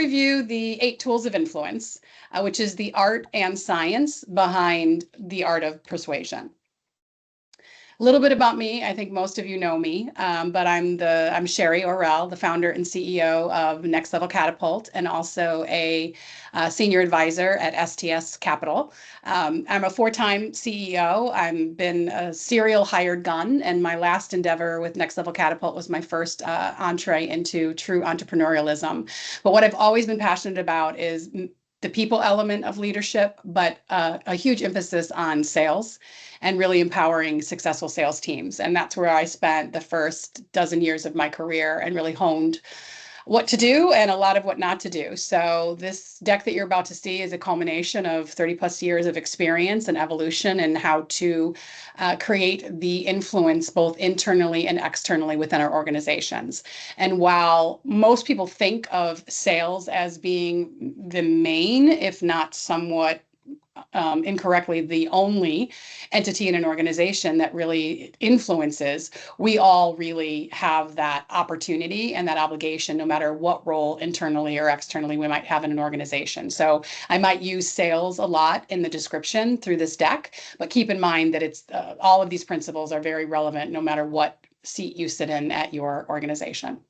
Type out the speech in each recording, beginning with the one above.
Review the 8 tools of influence, which is the art and science behind the art of persuasion. A little bit about me. I think most of you know me, but I'm Sherry Orrell, the founder and CEO of Next Level Catapult, and also a senior advisor at STS Capital. I'm a 4-time CEO. I've been a serial hired gun, and my last endeavor with Next Level Catapult was my first entree into true entrepreneurialism. But what I've always been passionate about is the people element of leadership, but a huge emphasis on sales and really empowering successful sales teams. And that's where I spent the first dozen years of my career and really honed what to do and a lot of what not to do. So this deck that you're about to see is a culmination of 30 plus years of experience and evolution and how to create the influence both internally and externally within our organizations. And while most people think of sales as being the main, if not somewhat incorrectly, the only entity in an organization that really influences, we all really have that opportunity and that obligation, no matter what role internally or externally we might have in an organization. So I might use sales a lot in the description through this deck, but keep in mind that it's all of these principles are very relevant no matter what seat you sit in at your organization.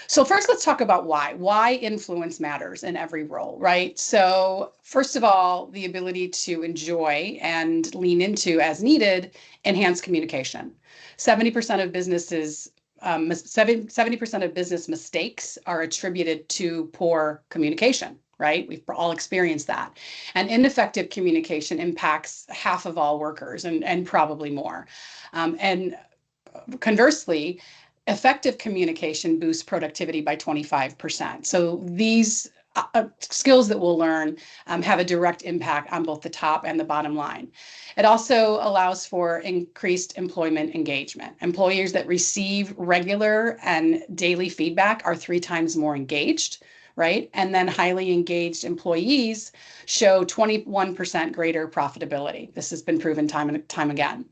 So first, let's talk about why influence matters in every role, right? So first of all, the ability to enjoy and lean into, as needed, enhanced communication. 70% of businesses 70% of business mistakes are attributed to poor communication, right? We've all experienced that. And ineffective communication impacts half of all workers and probably more. And conversely, effective communication boosts productivity by 25%. So these skills that we'll learn have a direct impact on both the top and the bottom line. It also allows for increased employment engagement. Employers that receive regular and daily feedback are 3 times more engaged, right? And then highly engaged employees show 21% greater profitability. This has been proven time and time again.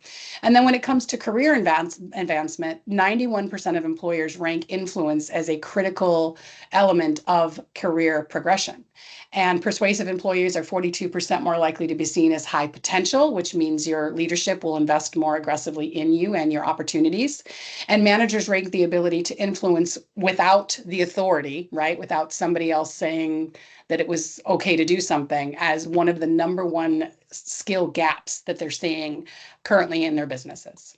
And then when it comes to career advancement, 91% of employers rank influence as a critical element of career progression. And persuasive employees are 42% more likely to be seen as high potential, which means your leadership will invest more aggressively in you and your opportunities. And managers rank the ability to influence without the authority, right? Without somebody else saying that it was okay to do something, as one of the number one skill gaps that they're seeing currently in their businesses.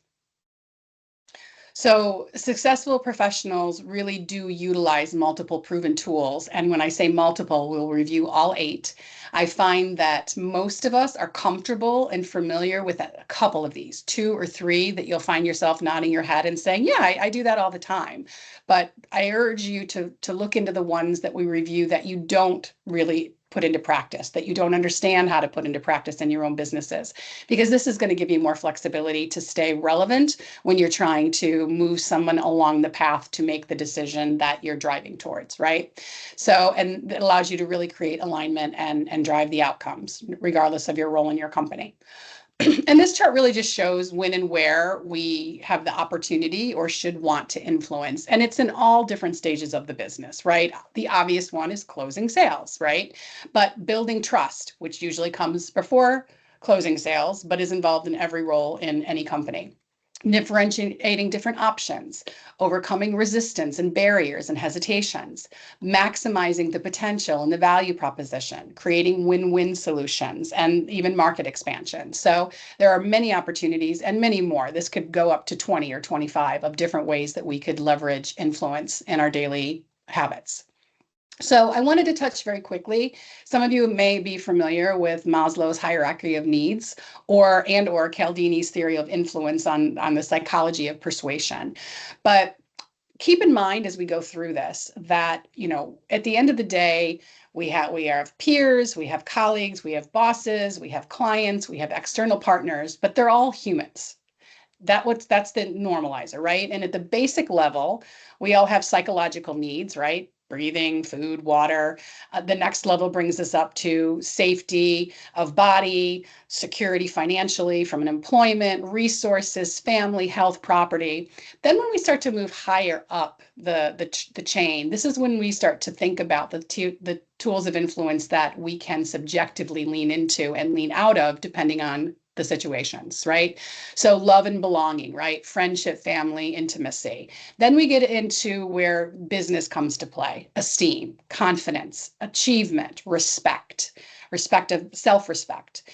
So successful professionals really do utilize multiple proven tools. And when I say multiple, we'll review all 8. I find that most of us are comfortable and familiar with a couple of these, 2 or 3 that you'll find yourself nodding your head and saying, yeah, I do that all the time. But I urge you to look into the ones that we review that you don't really put into practice, that you don't understand how to put into practice in your own businesses, because this is going to give you more flexibility to stay relevant when you're trying to move someone along the path to make the decision that you're driving towards, right? So, and it allows you to really create alignment and drive the outcomes, regardless of your role in your company. And this chart really just shows when and where we have the opportunity or should want to influence. And it's in all different stages of the business, right? The obvious one is closing sales, right? But building trust, which usually comes before closing sales, but is involved in every role in any company. Differentiating different options, overcoming resistance and barriers and hesitations, maximizing the potential and the value proposition, creating win-win solutions, and even market expansion. So there are many opportunities and many more. This could go up to 20 or 25 of different ways that we could leverage influence in our daily habits. So I wanted to touch very quickly. Some of you may be familiar with Maslow's hierarchy of needs or Cialdini's theory of influence on the psychology of persuasion. But keep in mind as we go through this that, you know, at the end of the day, we have peers, we have colleagues, we have bosses, we have clients, we have external partners, but they're all humans. That's the normalizer, right? And at the basic level, we all have psychological needs, right? breathing, food, water. The next level brings us up to safety of body, security financially from an employment, resources, family, health, property. Then when we start to move higher up the chain, this is when we start to think about the tools of influence that we can subjectively lean into and lean out of depending on the situations, right? So love and belonging, right? Friendship, family, intimacy. Then we get into where business comes to play: esteem, confidence, achievement, respect of self-respect.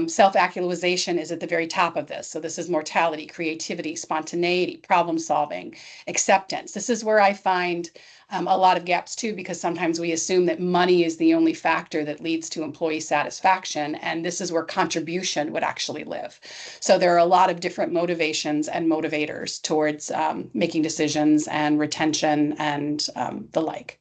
Self-actualization is at the very top of this. So this is mortality, creativity, spontaneity, problem solving, acceptance. This is where I find a lot of gaps too, because sometimes we assume that money is the only factor that leads to employee satisfaction. And this is where contribution would actually live. So there are a lot of different motivations and motivators towards making decisions and retention and the like.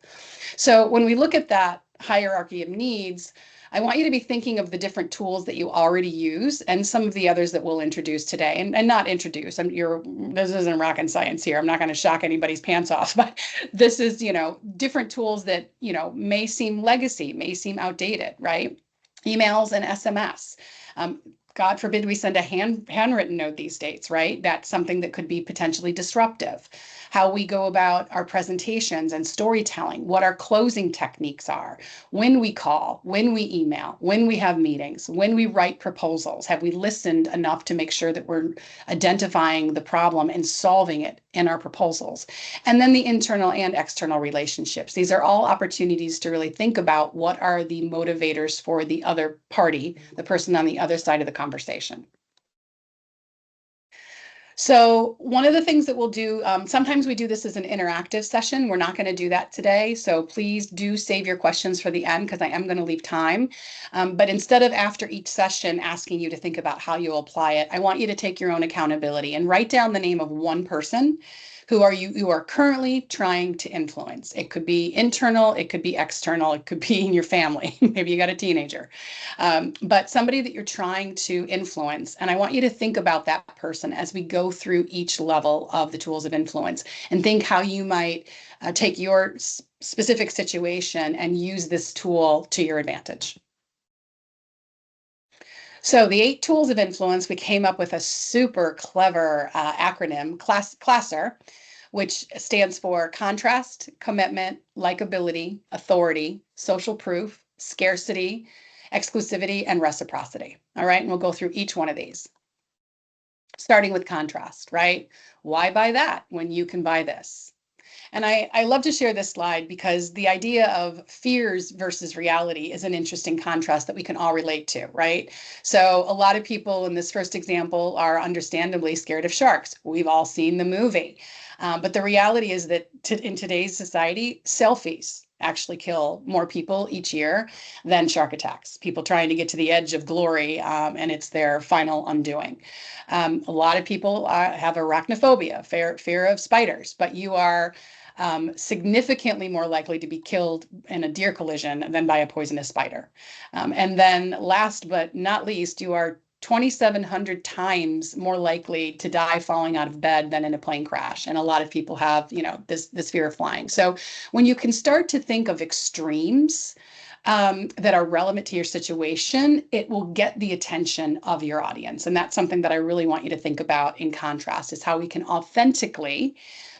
So when we look at that hierarchy of needs, I want you to be thinking of the different tools that you already use and some of the others that we'll introduce today. And not introduce, this isn't rocket science here. I'm not going to shock anybody's pants off, but this is, different tools that, may seem legacy, may seem outdated, right? Emails and SMS. God forbid we send a handwritten note these days, right? That's something that could be potentially disruptive. How we go about our presentations and storytelling, what our closing techniques are, when we call, when we email, when we have meetings, when we write proposals. Have we listened enough to make sure that we're identifying the problem and solving it in our proposals? And then the internal and external relationships. These are all opportunities to really think about what are the motivators for the other party, the person on the other side of the conversation. So one of the things that we'll do, sometimes we do this as an interactive session. We're not going to do that today. So please do save your questions for the end, because I am going to leave time. But instead of after each session asking you to think about how you'll apply it, I want you to take your own accountability and write down the name of one person who are currently trying to influence. It could be internal, it could be external, it could be in your family. Maybe you got a teenager, but somebody that you're trying to influence. And I want you to think about that person as we go through each level of the tools of influence, and think how you might take your specific situation and use this tool to your advantage. So the 8 tools of influence, we came up with a super clever acronym, CLASSER, which stands for contrast, commitment, likability, authority, social proof, scarcity, exclusivity, and reciprocity. All right, and we'll go through each one of these. Starting with contrast, right? Why buy that when you can buy this? And I love to share this slide because the idea of fears versus reality is an interesting contrast that we can all relate to, right? So a lot of people in this first example are understandably scared of sharks. We've all seen the movie. But the reality is that in today's society, selfies actually kill more people each year than shark attacks. People trying to get to the edge of glory, and it's their final undoing. A lot of people have arachnophobia, fear of spiders, but you are significantly more likely to be killed in a deer collision than by a poisonous spider. And then last but not least, you are 2,700 times more likely to die falling out of bed than in a plane crash. And a lot of people have, this fear of flying. So when you can start to think of extremes that are relevant to your situation, it will get the attention of your audience. And that's something that I really want you to think about in contrast, is how we can authentically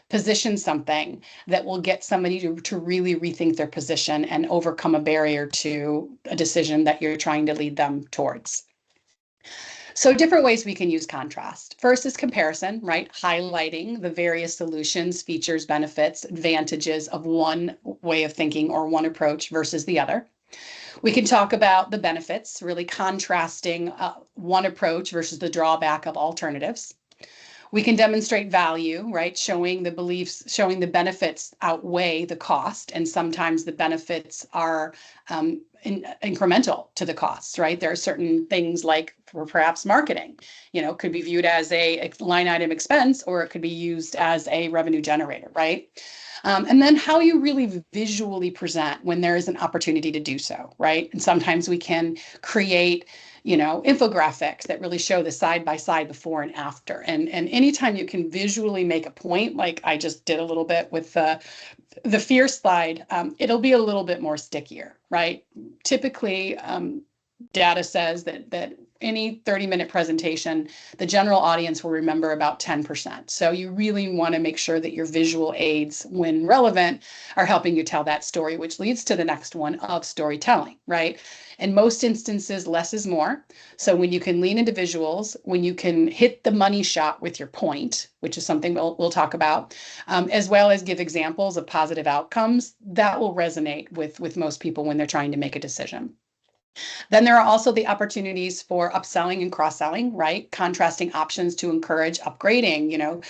position something that will get somebody to really rethink their position and overcome a barrier to a decision that you're trying to lead them towards. So different ways we can use contrast. First is comparison, right? Highlighting the various solutions, features, benefits, advantages of one way of thinking or one approach versus the other. We can talk about the benefits, really contrasting one approach versus the drawback of alternatives. We can demonstrate value, right? Showing the benefits outweigh the cost. And sometimes the benefits are incremental to the costs, right? There are certain things like, for perhaps marketing, could be viewed as a line item expense, or it could be used as a revenue generator, right? And then how you really visually present when there is an opportunity to do so, right? And sometimes we can create infographics that really show the side by side before and after. And anytime you can visually make a point, like I just did a little bit with the fear slide, it'll be a little bit more stickier, right? Typically, data says that any 30-minute presentation, the general audience will remember about 10%. So you really want to make sure that your visual aids, when relevant, are helping you tell that story, which leads to the next one of storytelling, right? In most instances, less is more. So when you can lean into visuals, when you can hit the money shot with your point, which is something we'll talk about, as well as give examples of positive outcomes, that will resonate with most people when they're trying to make a decision. Then there are also the opportunities for upselling and cross-selling, right? Contrasting options to encourage upgrading,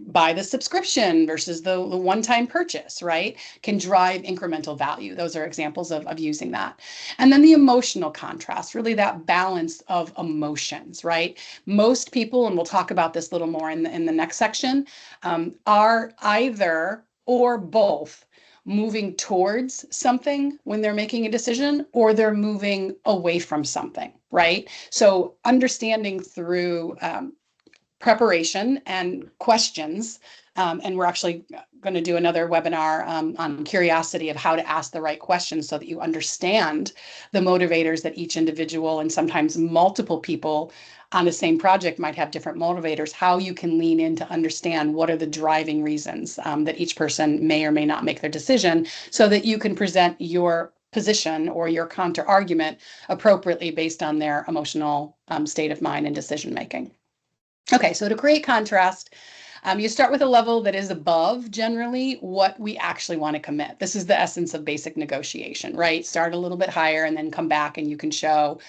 buy the subscription versus the one-time purchase, right? Can drive incremental value. Those are examples of using that. And then the emotional contrast, really that balance of emotions, right? Most people, and we'll talk about this a little more in the next section, are either or both moving towards something when they're making a decision, or they're moving away from something, right? So understanding through preparation and questions, and we're actually going to do another webinar on curiosity of how to ask the right questions so that you understand the motivators that each individual and sometimes multiple people on the same project might have different motivators, how you can lean in to understand what are the driving reasons that each person may or may not make their decision, so that you can present your position or your counter argument appropriately based on their emotional state of mind and decision making. Okay, so to create contrast, you start with a level that is above generally what we actually want to commit. This is the essence of basic negotiation, right? Start a little bit higher and then come back and you can show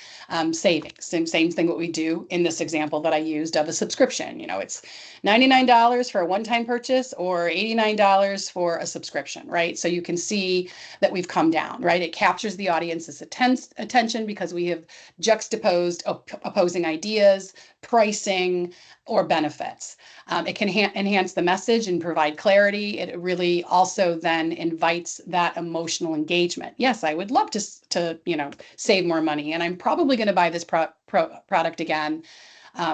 savings. Same thing what we do in this example that I used of a subscription. It's $99 for a one-time purchase or $89 for a subscription, right? So you can see that we've come down, right? It captures the audience's attention because we have juxtaposed opposing ideas, pricing, or benefits. It can enhance the message and provide clarity. It really also then invites that emotional engagement. Yes, I would love to save more money, and I'm probably going to buy this product again,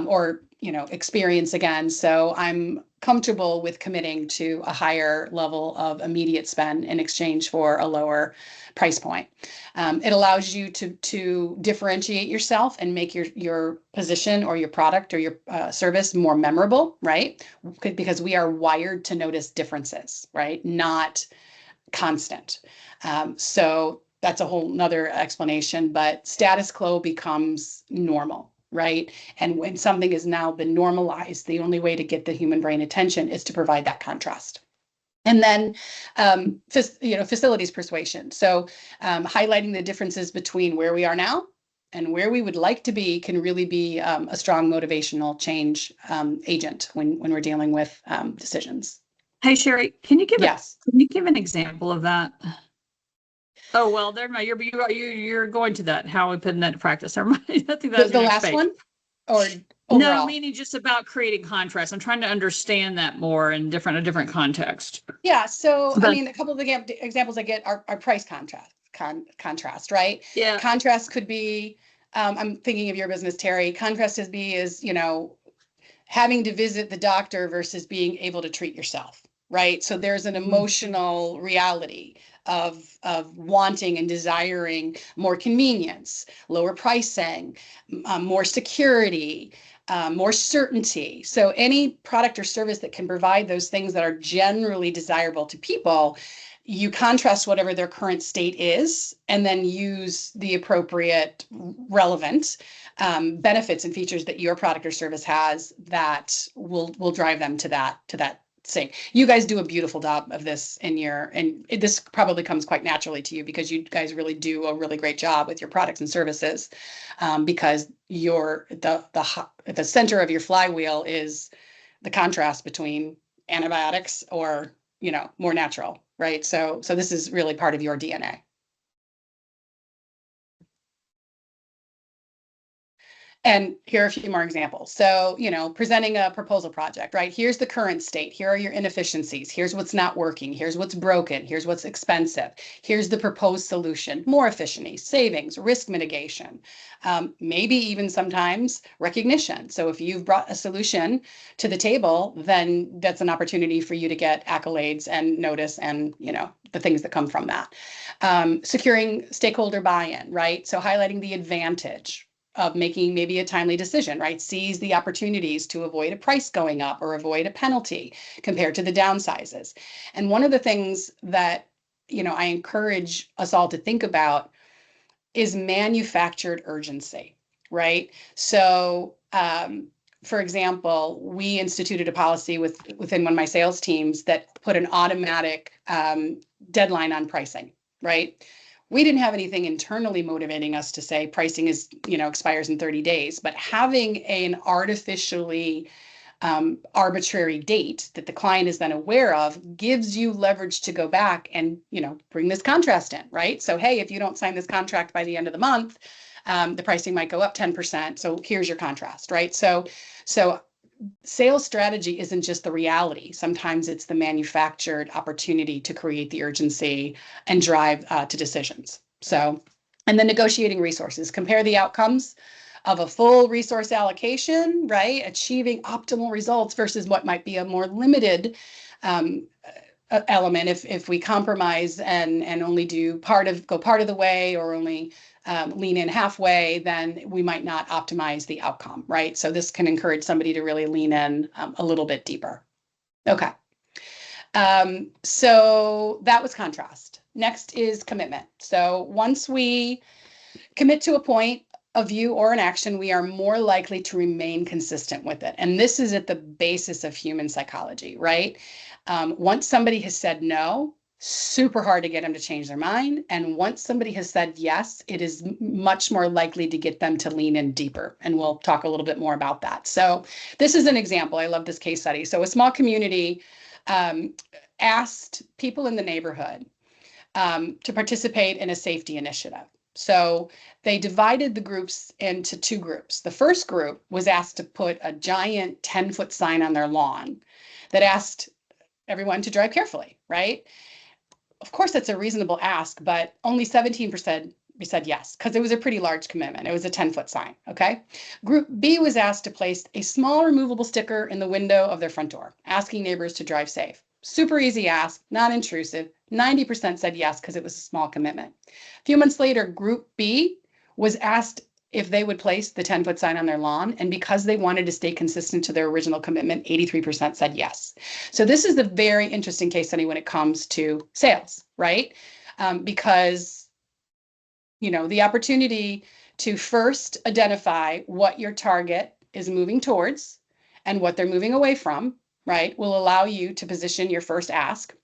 or experience again. So I'm comfortable with committing to a higher level of immediate spend in exchange for a lower price point. It allows you to differentiate yourself and make your position or your product or your service more memorable, right? Because we are wired to notice differences, right? Not constant. So that's a whole nother explanation, but status quo becomes normal, right? And when something has now been normalized, the only way to get the human brain attention is to provide that contrast. And then, facilities persuasion. So highlighting the differences between where we are now and where we would like to be can really be a strong motivational change agent when we're dealing with decisions. Hey, Sherry, can you give Yes. Can you give an example of that? Oh, well, there, you're going to that. How we put that into practice. I think that's the last one, or overall? No, meaning just about creating contrast. I'm trying to understand that more in a different context. Yeah. So I mean, a couple of examples I get are price contrast, right? Yeah. Contrast could be, I'm thinking of your business, Terry. Contrast is having to visit the doctor versus being able to treat yourself, right? So there's an emotional reality of wanting and desiring more convenience, lower pricing, more security, more certainty. So any product or service that can provide those things that are generally desirable to people, you contrast whatever their current state is, and then use the appropriate relevant benefits and features that your product or service has that will drive them to that state. You guys do a beautiful job of this and this probably comes quite naturally to you because you guys really do a really great job with your products and services, because you're the center of your flywheel is the contrast between antibiotics or more natural, right? So this is really part of your DNA. And here are a few more examples. So, presenting a proposal project, right? Here's the current state. Here are your inefficiencies. Here's what's not working. Here's what's broken. Here's what's expensive. Here's the proposed solution. More efficiency, savings, risk mitigation, maybe even sometimes recognition. So if you've brought a solution to the table, then that's an opportunity for you to get accolades and notice and, the things that come from that. Securing stakeholder buy-in, right? So highlighting the advantage of making maybe a timely decision, right? Seize the opportunities to avoid a price going up or avoid a penalty compared to the downsizes. And one of the things that, I encourage us all to think about is manufactured urgency, right? So, for example, we instituted a policy within one of my sales teams that put an automatic deadline on pricing, right? We didn't have anything internally motivating us to say pricing is, expires in 30 days, but having an artificially arbitrary date that the client is then aware of gives you leverage to go back and, bring this contrast in, right? So, hey, if you don't sign this contract by the end of the month, the pricing might go up 10%. So here's your contrast, right? So sales strategy isn't just the reality. Sometimes it's the manufactured opportunity to create the urgency and drive to decisions. So, and then negotiating resources, compare the outcomes of a full resource allocation, right? Achieving optimal results versus what might be a more limited element if we compromise and only go part of the way or only lean in halfway, then we might not optimize the outcome, right? So this can encourage somebody to really lean in a little bit deeper. Okay. So that was contrast. Next is commitment. So once we commit to a point, a view, or an action, we are more likely to remain consistent with it. And this is at the basis of human psychology, right? Once somebody has said no, super hard to get them to change their mind. And once somebody has said yes, it is much more likely to get them to lean in deeper. And we'll talk a little bit more about that. So this is an example. I love this case study. So a small community asked people in the neighborhood to participate in a safety initiative. So they divided the groups into two groups. The first group was asked to put a giant 10-foot sign on their lawn that asked everyone to drive carefully, right? Of course, that's a reasonable ask, but only 17% said yes, because it was a pretty large commitment. It was a 10-foot sign, okay? Group B was asked to place a small removable sticker in the window of their front door, asking neighbors to drive safe. Super easy ask, not intrusive. 90% said yes because it was a small commitment. A few months later, Group B was asked if they would place the 10-foot sign on their lawn. And because they wanted to stay consistent to their original commitment, 83% said yes. So this is a very interesting case study when it comes to sales, right? Because the opportunity to first identify what your target is moving towards and what they're moving away from, right, will allow you to position your first ask.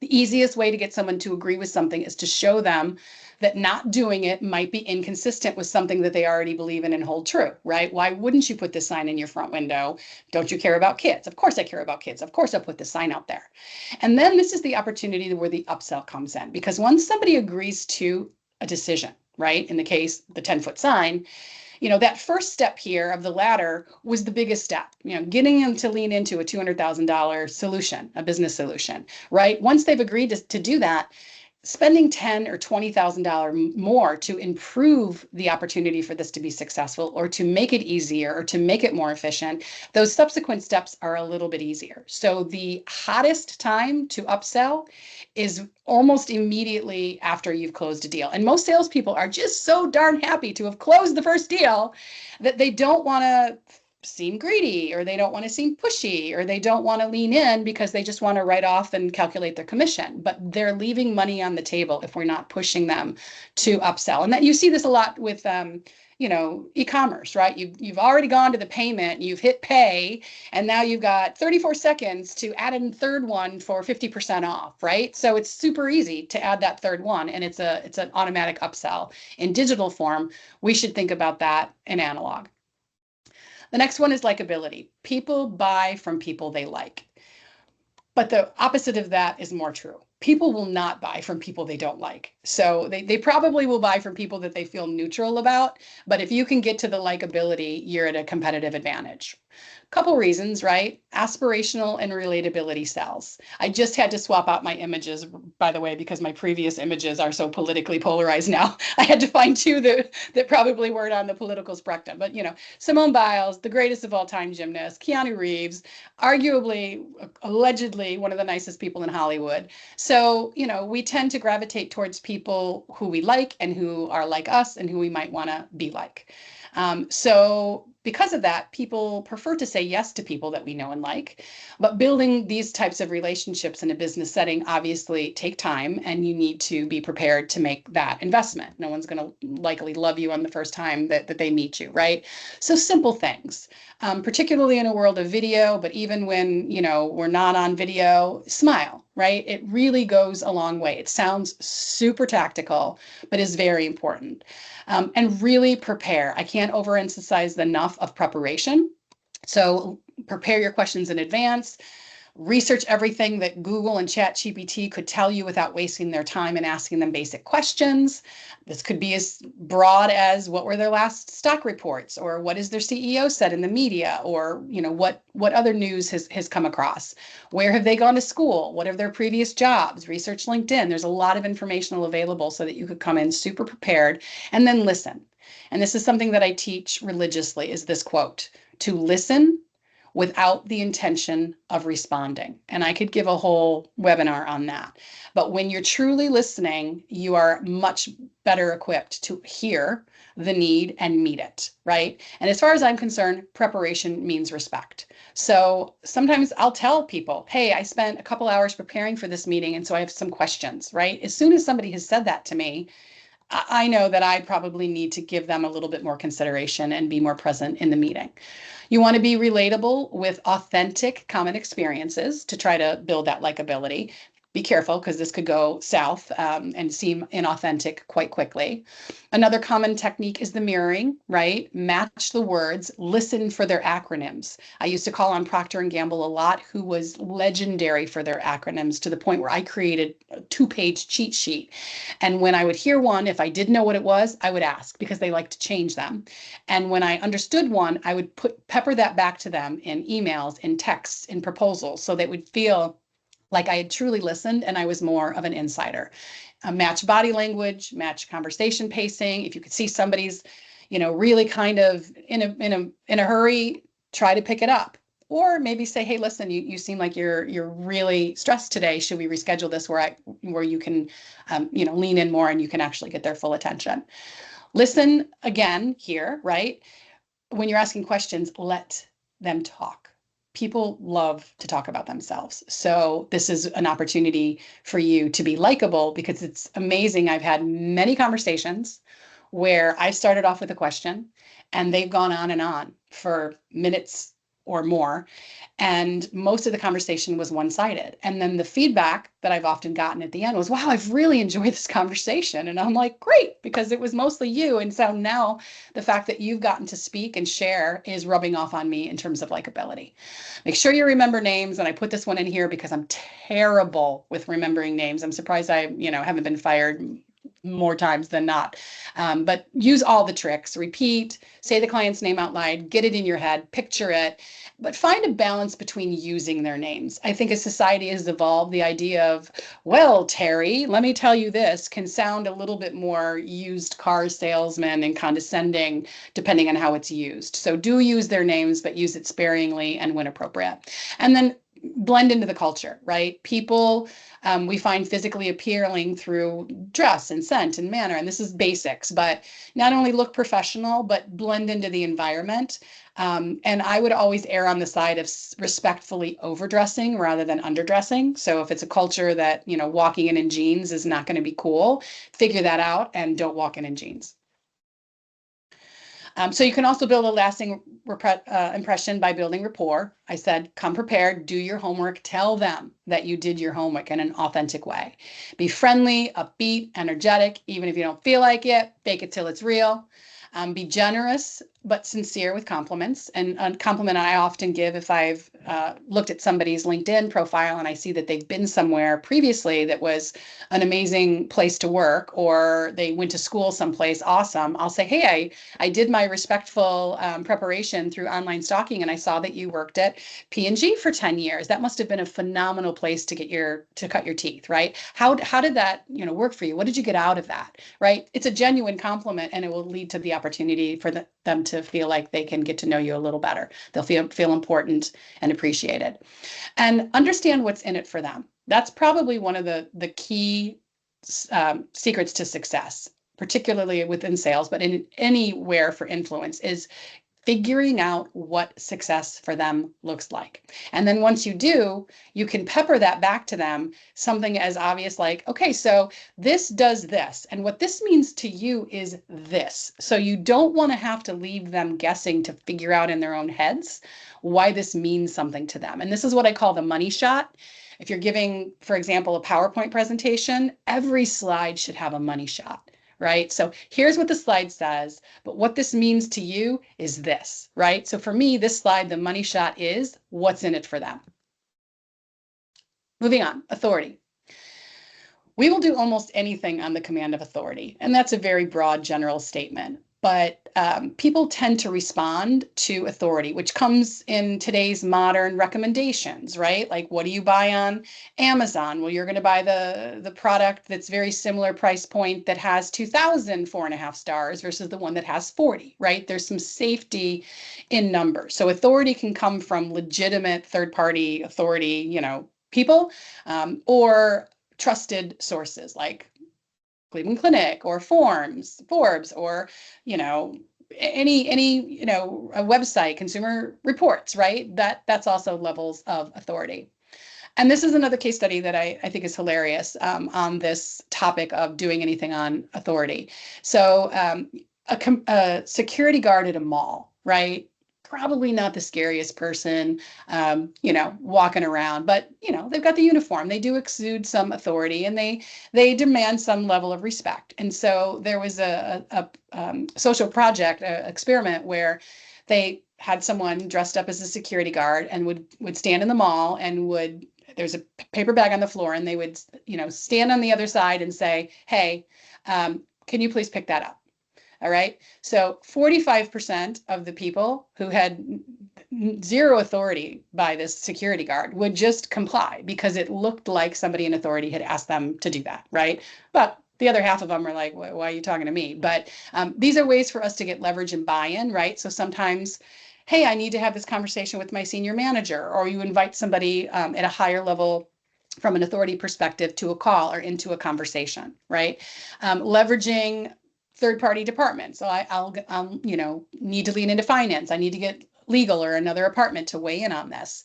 The easiest way to get someone to agree with something is to show them that not doing it might be inconsistent with something that they already believe in and hold true, right? Why wouldn't you put this sign in your front window? Don't you care about kids? Of course I care about kids. Of course I'll put this sign out there. And then this is the opportunity where the upsell comes in, because once somebody agrees to a decision, right? In the case, the 10-foot sign, that first step here of the ladder was the biggest step, getting them to lean into a $200,000 solution, a business solution, right? Once they've agreed to do that, spending $10,000 or $20,000 more to improve the opportunity for this to be successful, or to make it easier, or to make it more efficient, those subsequent steps are a little bit easier. So the hottest time to upsell is almost immediately after you've closed a deal. And most salespeople are just so darn happy to have closed the first deal that they don't want to seem greedy, or they don't want to seem pushy, or they don't want to lean in because they just want to write off and calculate their commission. But they're leaving money on the table if we're not pushing them to upsell. And that you see this a lot with e-commerce, right? You've already gone to the payment, you've hit pay, and now you've got 34 seconds to add a third one for 50% off, right? So it's super easy to add that third one, and it's an automatic upsell. In digital form, we should think about that in analog. The next one is likability. People buy from people they like. But the opposite of that is more true. people will not buy from people they don't like. So they probably will buy from people that they feel neutral about. But if you can get to the likability, you're at a competitive advantage. Couple reasons, right? Aspirational and relatability sells. I just had to swap out my images, by the way, because my previous images are so politically polarized now. I had to find two that probably weren't on the political spectrum. But, Simone Biles, the greatest of all time gymnast, Keanu Reeves, arguably, allegedly, one of the nicest people in Hollywood. So, we tend to gravitate towards people who we like and who are like us and who we might want to be like. So because of that, people prefer to say yes to people that we know and like. But building these types of relationships in a business setting obviously take time, and you need to be prepared to make that investment. No one's going to likely love you on the first time that they meet you, right? So simple things, particularly in a world of video, but even when, we're not on video, smile, right? It really goes a long way. It sounds super tactical, but is very important. And really prepare. I can't overemphasize enough of preparation. So prepare your questions in advance. Research everything that Google and ChatGPT could tell you without wasting their time and asking them basic questions. This could be as broad as what were their last stock reports, or what is their CEO said in the media, or what other news has come across. Where have they gone to school? What are their previous jobs? Research LinkedIn. There's a lot of information available so that you could come in super prepared and then listen. And this is something that I teach religiously, is this quote: to listen without the intention of responding. And I could give a whole webinar on that. But when you're truly listening, you are much better equipped to hear the need and meet it, right? And as far as I'm concerned, preparation means respect. So sometimes I'll tell people, hey, I spent a couple hours preparing for this meeting, and so I have some questions, right? As soon as somebody has said that to me, I know that I probably need to give them a little bit more consideration and be more present in the meeting. You want to be relatable with authentic common experiences to try to build that likability. Be careful, because this could go south and seem inauthentic quite quickly. Another common technique is the mirroring, right? Match the words, listen for their acronyms. I used to call on Procter & Gamble a lot, who was legendary for their acronyms, to the point where I created a 2-page cheat sheet. And when I would hear one, if I didn't know what it was, I would ask, because they like to change them. And when I understood one, I would pepper that back to them in emails, in texts, in proposals, so they would feel like I had truly listened and I was more of an insider. Match body language, match conversation pacing. If you could see somebody's, really kind of in a hurry, try to pick it up. Or maybe say, hey, listen, you seem like you're really stressed today. Should we reschedule this where you can, lean in more and you can actually get their full attention? Listen again here, right? When you're asking questions, let them talk. People love to talk about themselves. So this is an opportunity for you to be likable, because it's amazing. I've had many conversations where I started off with a question and they've gone on for minutes or more. And most of the conversation was one-sided. And then the feedback that I've often gotten at the end was, wow, I've really enjoyed this conversation. And I'm like, great, because it was mostly you. And so now the fact that you've gotten to speak and share is rubbing off on me in terms of likability. Make sure you remember names. And I put this one in here because I'm terrible with remembering names. I'm surprised I, haven't been fired more times than not. But use all the tricks. Repeat, say the client's name out loud, get it in your head, picture it, but find a balance between using their names. I think as society has evolved, the idea of, well, Terry, let me tell you this, can sound a little bit more used car salesman and condescending, depending on how it's used. So do use their names, but use it sparingly and when appropriate. And then blend into the culture, right? People we find physically appealing through dress and scent and manner. And this is basics, but not only look professional, but blend into the environment. And I would always err on the side of respectfully overdressing rather than underdressing. So if it's a culture that, walking in jeans is not going to be cool, figure that out and don't walk in jeans. So you can also build a lasting impression by building rapport. I said, come prepared, do your homework, tell them that you did your homework in an authentic way. Be friendly, upbeat, energetic, even if you don't feel like it, fake it till it's real. Be generous but sincere with compliments. And a compliment I often give if I've looked at somebody's LinkedIn profile and I see that they've been somewhere previously that was an amazing place to work, or they went to school someplace awesome, I'll say, hey, I did my respectful preparation through online stalking, and I saw that you worked at P&G for 10 years. That must have been a phenomenal place to cut your teeth, right? How did that, work for you? What did you get out of that, right? It's a genuine compliment, and it will lead to the opportunity for them to feel like they can get to know you a little better. They'll feel important and appreciated, and understand what's in it for them. That's probably one of the key secrets to success, particularly within sales, but in anywhere for influence, is figuring out what success for them looks like. And then once you do, you can pepper that back to them, something as obvious like, okay, so this does this, and what this means to you is this. So you don't want to have to leave them guessing to figure out in their own heads why this means something to them. And this is what I call the money shot. If you're giving, for example, a PowerPoint presentation, every slide should have a money shot, right? So here's what the slide says, but what this means to you is this, right? So for me, this slide, the money shot is what's in it for them. Moving on, authority. We will do almost anything on the command of authority, and that's a very broad general statement. But people tend to respond to authority, which comes in today's modern recommendations, right? Like, what do you buy on Amazon? Well, you're going to buy the product that's very similar price point that has 2,000 4.5 stars versus the one that has 40, right? There's some safety in numbers. So authority can come from legitimate third-party authority, people, or trusted sources like Cleveland Clinic or Forbes, or, any, a website, Consumer Reports, right? That's also levels of authority. And this is another case study that I think is hilarious on this topic of doing anything on authority. So a security guard at a mall, right? Probably not the scariest person, walking around, but, they've got the uniform. They do exude some authority, and they demand some level of respect. And so there was a social project, experiment where they had someone dressed up as a security guard and would stand in the mall and there's a paper bag on the floor, and they would, stand on the other side and say, hey, can you please pick that up? All right. So 45% of the people who had zero authority by this security guard would just comply because it looked like somebody in authority had asked them to do that. Right. But the other half of them are like, why are you talking to me? But these are ways for us to get leverage and buy-in. Right. So sometimes, hey, I need to have this conversation with my senior manager, or you invite somebody at a higher level from an authority perspective to a call or into a conversation. Right. Leveraging third-party departments. So I'll need to lean into finance. I need to get legal or another department to weigh in on this.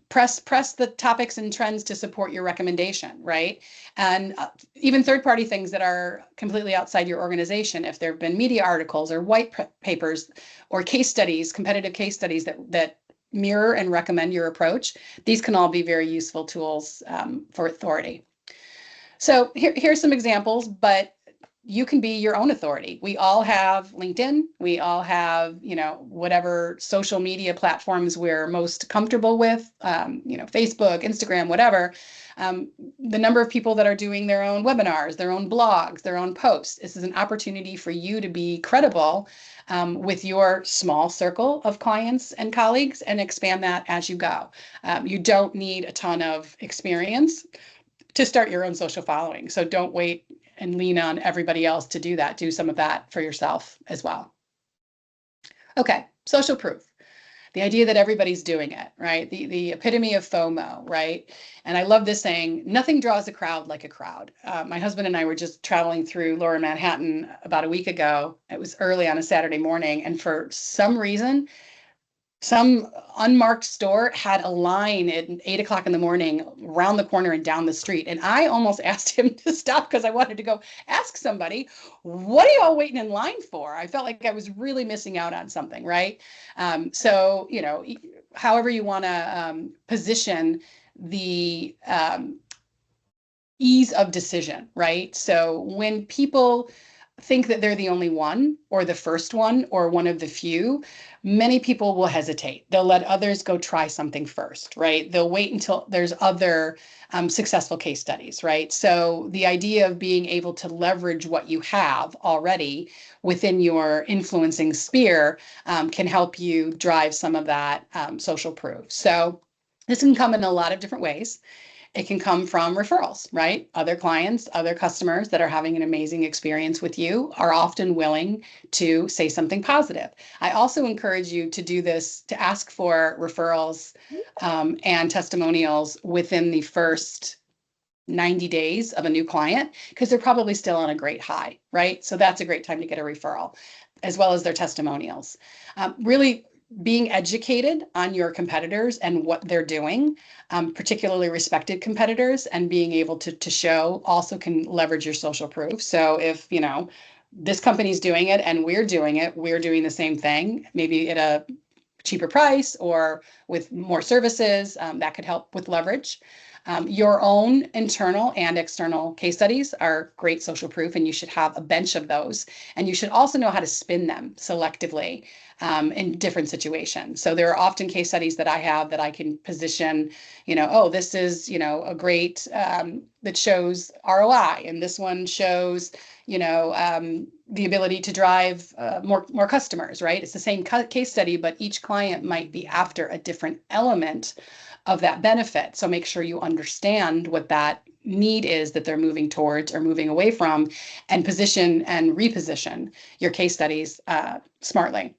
Press the topics and trends to support your recommendation, right? And even third-party things that are completely outside your organization. If there have been media articles or white papers or case studies, competitive case studies that mirror and recommend your approach, these can all be very useful tools for authority. So here's some examples, but you can be your own authority. We all have LinkedIn. We all have, whatever social media platforms we're most comfortable with, Facebook, Instagram, whatever. The number of people that are doing their own webinars, their own blogs, their own posts. This is an opportunity for you to be credible with your small circle of clients and colleagues, and expand that as you go. You don't need a ton of experience to start your own social following. So don't wait and lean on everybody else to do that. Do some of that for yourself as well. Okay, social proof. The idea that everybody's doing it, right? The epitome of FOMO, right? And I love this saying, nothing draws a crowd like a crowd. My husband and I were just traveling through Lower Manhattan about a week ago. It was early on a Saturday morning. And for some reason, some unmarked store had a line at 8 o'clock in the morning around the corner and down the street. And I almost asked him to stop because I wanted to go ask somebody, what are you all waiting in line for? I felt like I was really missing out on something, right? So, however you want to position the ease of decision, right? So when people think that they're the only one or the first one or one of the few, many people will hesitate. They'll let others go try something first, right? They'll wait until there's other successful case studies, right? So the idea of being able to leverage what you have already within your influencing sphere can help you drive some of that social proof. So this can come in a lot of different ways. It can come from referrals, right? Other clients, other customers that are having an amazing experience with you are often willing to say something positive. I also encourage you to do this, to ask for referrals and testimonials within the first 90 days of a new client, because they're probably still on a great high, right? So that's a great time to get a referral, as well as their testimonials. Really being educated on your competitors and what they're doing, particularly respected competitors, and being able to show also can leverage your social proof. So if, you know, this company's doing it and we're doing the same thing, maybe at a cheaper price or with more services, that could help with leverage. Your own internal and external case studies are great social proof, and you should have a bench of those. And you should also know how to spin them selectively in different situations. So there are often case studies that I have that I can position, you know, oh, this is, you know, a great that shows ROI, and this one shows, you know, the ability to drive more customers, right? It's the same case study, but each client might be after a different element of that benefit. So make sure you understand what that need is that they're moving towards or moving away from, and position and reposition your case studies smartly.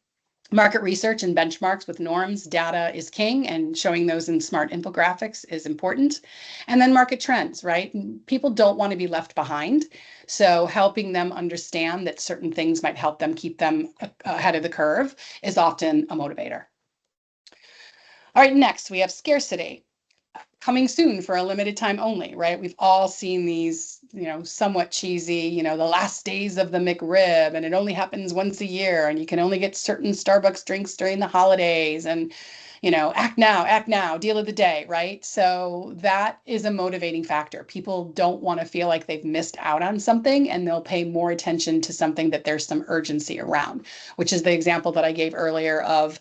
Market research and benchmarks with norms, data is king, and showing those in smart infographics is important. And then market trends, right? People don't want to be left behind. So helping them understand that certain things might help them keep them ahead of the curve is often a motivator. All right, next we have scarcity. Coming soon for a limited time only, right? We've all seen these, you know, somewhat cheesy, you know, the last days of the McRib, and it only happens once a year, and you can only get certain Starbucks drinks during the holidays, and, you know, act now, deal of the day, right? So that is a motivating factor. People don't want to feel like they've missed out on something, and they'll pay more attention to something that there's some urgency around, which is the example that I gave earlier of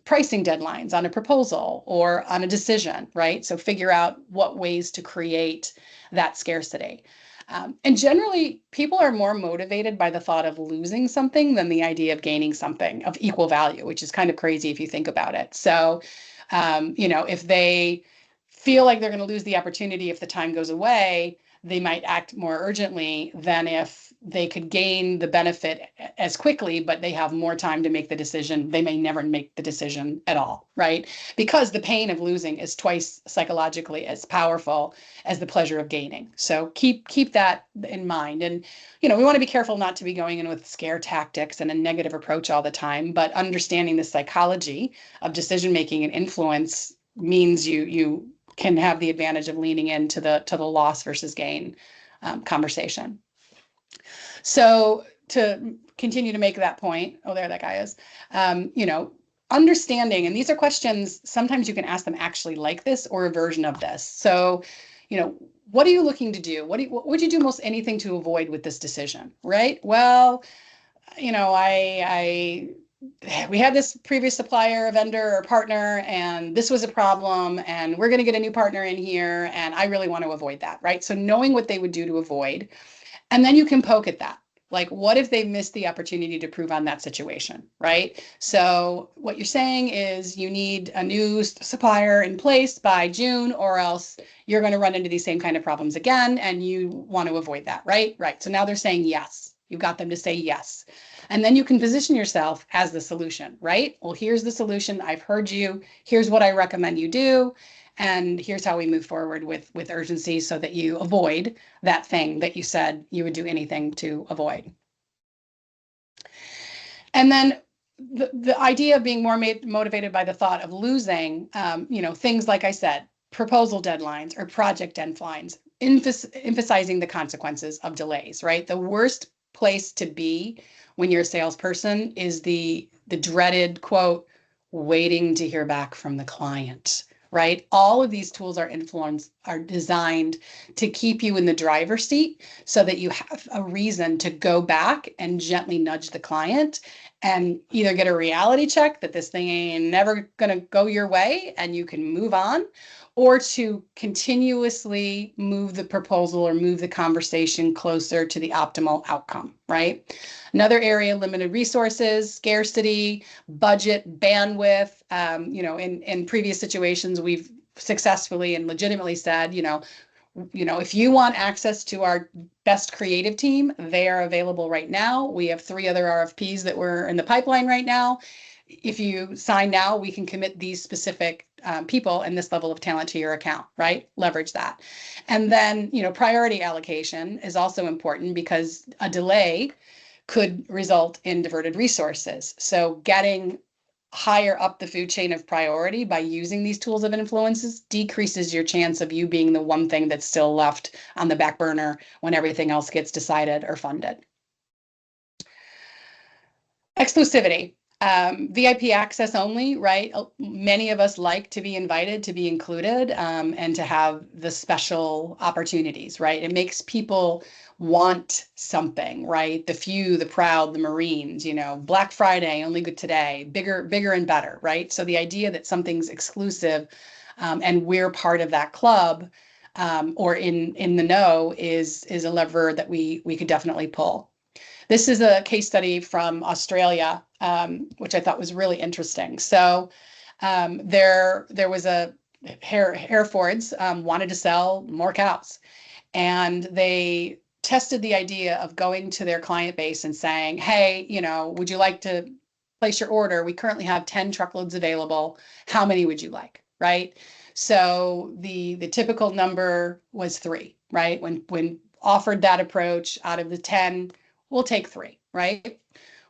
pricing deadlines on a proposal or on a decision, right? So figure out what ways to create that scarcity. And generally, people are more motivated by the thought of losing something than the idea of gaining something of equal value, which is kind of crazy if you think about it. So, you know, if they feel like they're going to lose the opportunity if the time goes away, they might act more urgently than if they could gain the benefit as quickly, but they have more time to make the decision. They may never make the decision at all, right? Because the pain of losing is twice psychologically as powerful as the pleasure of gaining. So keep that in mind. And, you know, we want to be careful not to be going in with scare tactics and a negative approach all the time, but understanding the psychology of decision making and influence means you can have the advantage of leaning into the loss versus gain conversation. So to continue to make that point, oh, there that guy is, you know, understanding, and these are questions, sometimes you can ask them actually like this or a version of this. So, you know, what are you looking to do? What would you do most anything to avoid with this decision, right? Well, you know, we had this previous supplier, vendor, or partner, and this was a problem, and we're going to get a new partner in here, and I really want to avoid that, right? So knowing what they would do to avoid, and then you can poke at that. Like, what if they missed the opportunity to prove on that situation, right? So what you're saying is you need a new supplier in place by June, or else you're going to run into these same kind of problems again, and you want to avoid that, right? Right. So now they're saying yes. You've got them to say yes. And then you can position yourself as the solution, right? Well, here's the solution. I've heard you. Here's what I recommend you do. And here's how we move forward with urgency so that you avoid that thing that you said you would do anything to avoid. And then the idea of being more motivated by the thought of losing, you know, things like I said, proposal deadlines or project deadlines, emphasizing the consequences of delays, right? The worst place to be when you're a salesperson is the dreaded quote, waiting to hear back from the client, right? All of these tools are are designed to keep you in the driver's seat so that you have a reason to go back and gently nudge the client and either get a reality check that this thing ain't never going to go your way and you can move on, or to continuously move the proposal or move the conversation closer to the optimal outcome, right? Another area, limited resources, scarcity, budget, bandwidth. In previous situations, we've successfully and legitimately said, if you want access to our best creative team, they are available right now. We have 3 other RFPs that we're in the pipeline right now. If you sign now, we can commit these specific people and this level of talent to your account, right? Leverage that. And then, priority allocation is also important because a delay could result in diverted resources. So getting higher up the food chain of priority by using these tools of influences decreases your chance of you being the one thing that's still left on the back burner when everything else gets decided or funded. Exclusivity. VIP access only, right? Many of us like to be invited, to be included, and to have the special opportunities, right? It makes people want something, right? The few, the proud, the Marines, Black Friday, only good today, bigger and better, right? So the idea that something's exclusive and we're part of that club or in the know is a lever that we could definitely pull. This is a case study from Australia, which I thought was really interesting. So there was a Herefords wanted to sell more cows, and they tested the idea of going to their client base and saying, hey, would you like to place your order? We currently have 10 truckloads available. How many would you like, right? So the typical number was 3, right? When offered that approach, out of the 10, we'll take 3, right?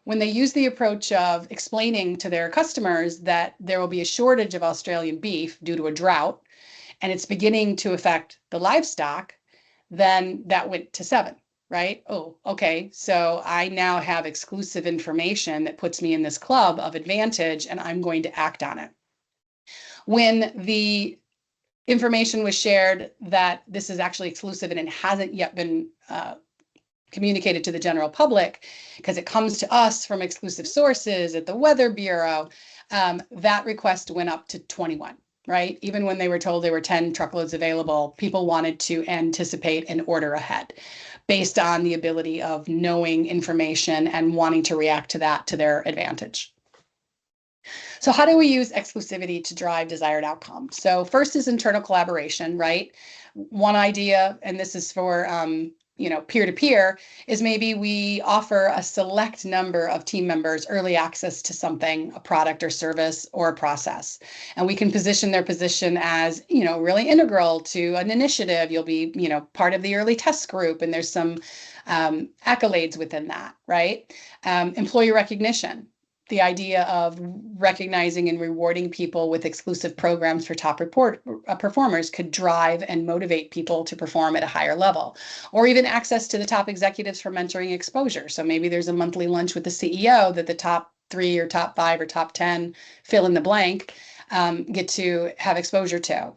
When they use the approach of explaining to their customers that there will be a shortage of Australian beef due to a drought, and it's beginning to affect the livestock, then that went to 7, right? Oh, okay. So I now have exclusive information that puts me in this club of advantage, and I'm going to act on it. When the information was shared that this is actually exclusive and it hasn't yet been communicated to the general public because it comes to us from exclusive sources at the Weather Bureau, that request went up to 21, right? Even when they were told there were 10 truckloads available, people wanted to anticipate and order ahead based on the ability of knowing information and wanting to react to that to their advantage. So how do we use exclusivity to drive desired outcomes? So first is internal collaboration, right? One idea, and this is for peer-to-peer, is maybe we offer a select number of team members early access to something, a product or service or a process. And we can position their position as, really integral to an initiative. You'll be, part of the early test group, and there's some accolades within that, right? Employee recognition. The idea of recognizing and rewarding people with exclusive programs for top performers could drive and motivate people to perform at a higher level, or even access to the top executives for mentoring exposure. So maybe there's a monthly lunch with the CEO that the top 3 or top 5 or top 10, fill in the blank, get to have exposure to.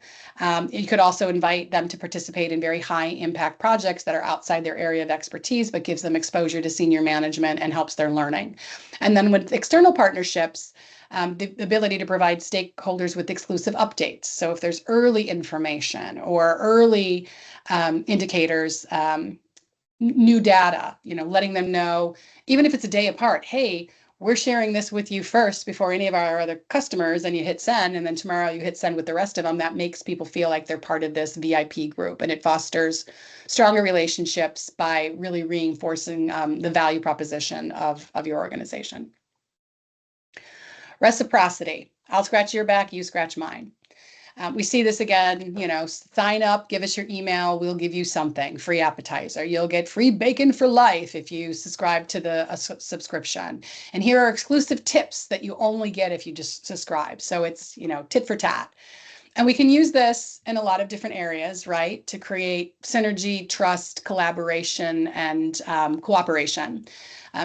You could also invite them to participate in very high impact projects that are outside their area of expertise, but gives them exposure to senior management and helps their learning. And then with external partnerships, the ability to provide stakeholders with exclusive updates. So if there's early information or early indicators, new data, letting them know, even if it's a day apart, hey, we're sharing this with you first before any of our other customers, and you hit send, and then tomorrow you hit send with the rest of them. That makes people feel like they're part of this VIP group, and it fosters stronger relationships by really reinforcing the value proposition of your organization. Reciprocity. I'll scratch your back, you scratch mine. We see this again, sign up, give us your email, we'll give you something, free appetizer. You'll get free bacon for life if you subscribe to the subscription. And here are exclusive tips that you only get if you just subscribe. So it's, tit for tat. And we can use this in a lot of different areas, right, to create synergy, trust, collaboration, and cooperation.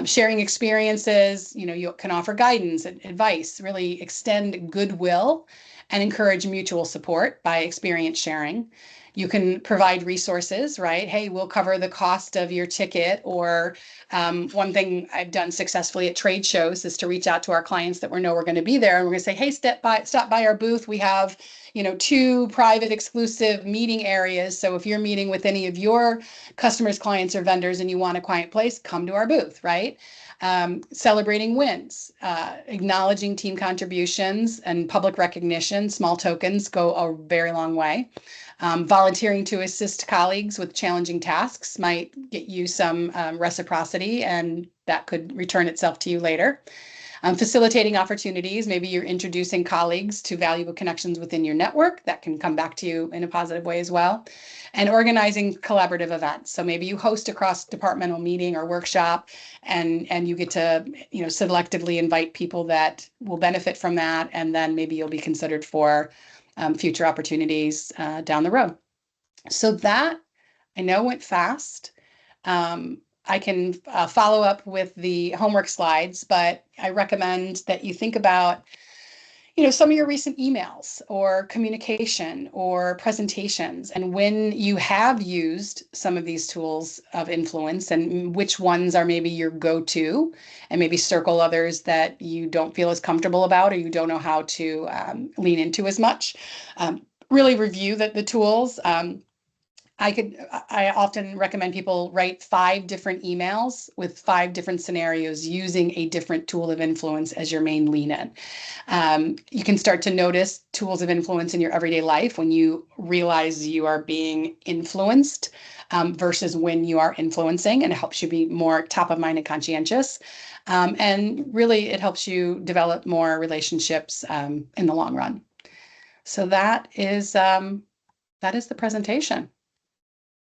Sharing experiences, you can offer guidance and advice, really extend goodwill and encourage mutual support by experience sharing. You can provide resources, right? Hey, we'll cover the cost of your ticket. Or one thing I've done successfully at trade shows is to reach out to our clients that we know we're going to be there, and we're going to say, hey, stop by our booth. We have 2 private exclusive meeting areas. So if you're meeting with any of your customers, clients, or vendors and you want a quiet place, come to our booth, right? Celebrating wins, acknowledging team contributions and public recognition, small tokens go a very long way. Volunteering to assist colleagues with challenging tasks might get you some reciprocity, and that could return itself to you later. Facilitating opportunities, maybe you're introducing colleagues to valuable connections within your network that can come back to you in a positive way as well. And organizing collaborative events. So maybe you host a cross-departmental meeting or workshop, and you get to selectively invite people that will benefit from that, and then maybe you'll be considered for future opportunities down the road. So that, I know, went fast. I can follow up with the homework slides, but I recommend that you think about, some of your recent emails or communication or presentations, and when you have used some of these tools of influence, and which ones are maybe your go-to, and maybe circle others that you don't feel as comfortable about or you don't know how to lean into as much. Really review the tools. I often recommend people write 5 different emails with 5 different scenarios using a different tool of influence as your main lean in. You can start to notice tools of influence in your everyday life when you realize you are being influenced versus when you are influencing, and it helps you be more top of mind and conscientious. And really, it helps you develop more relationships in the long run. So that is the presentation.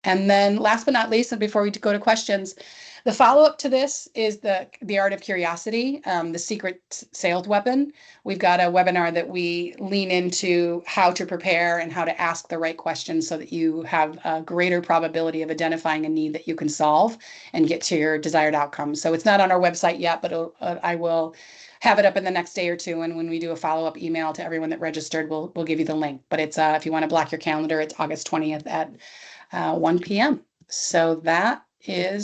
And then last but not least, and before we go to questions, the follow-up to this is the art of curiosity, the secret sales weapon. We've got a webinar that we lean into how to prepare and how to ask the right questions so that you have a greater probability of identifying a need that you can solve and get to your desired outcome. So it's not on our website yet, but I will have it up in the next day or two. And when we do a follow-up email to everyone that registered, we'll give you the link. But it's if you want to block your calendar, it's August 20th at 1 p.m. So that is